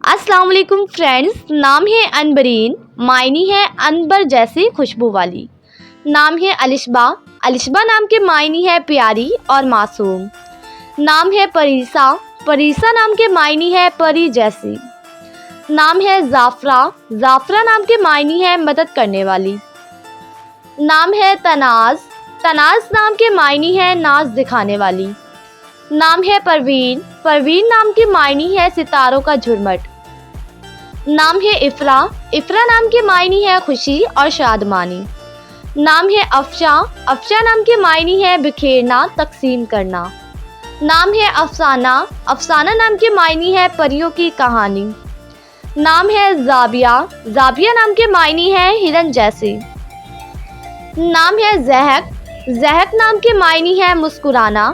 अस्सलाम वालेकुम फ्रेंड्स। नाम है अनबरीन, मायनी है अनबर जैसी खुशबू वाली। नाम है अलिशबा, अलिशबा नाम के मायनी है प्यारी और मासूम। नाम है परीसा, परीसा नाम के मायनी है परी जैसी। नाम है जाफरा, जाफरा नाम के मायनी है मदद करने वाली। नाम है तनाज, तनाज नाम के मायनी है नाज दिखाने वाली। नाम है परवीन, परवीन नाम के मायनी है सितारों का झुरमट। नाम है इफ़रा, इफ़रा नाम के मायनी है खुशी और शादमानी। नाम है अफशा, अफशा नाम के मायनी है बिखेरना तकसीम करना। नाम है अफसाना, अफसाना नाम के मायनी है परियों की कहानी। नाम है जाबिया, जाबिया नाम के मायनी है हिरन जैसी। नाम है जहक, जहक नाम के मायनी है मुस्कुराना।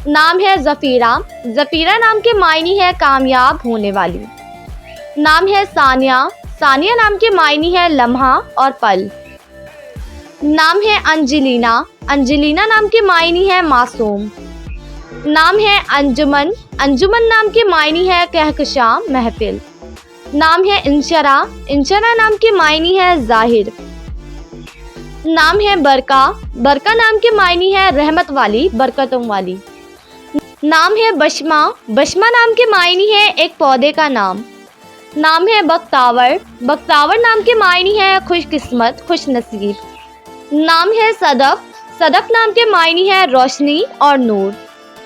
नाम है ज़फ़ीरा, ज़फ़ीरा नाम के मायनी है कामयाब होने वाली। नाम है सानिया, सानिया नाम के मायनी है लम्हा और पल। नाम है अंजलिना, अंजलिना नाम के मायनी है मासूम। नाम है अंजुमन, अंजुमन नाम के मायनी है कहकशा महफिल। नाम है इंशरा, इंशरा नाम के मायनी है जाहिर। नाम है बरका, बरका नाम के मायनी है रहमत वाली बरकतों वाली। नाम है बशमा, बशमा नाम के मायनी है एक पौधे का नाम। नाम है बख्तावर, बख्तावर नाम के मायनी है खुशकिस्मत खुशनसीब। नाम है सदफ, सदफ नाम के मायनी है रोशनी और नूर।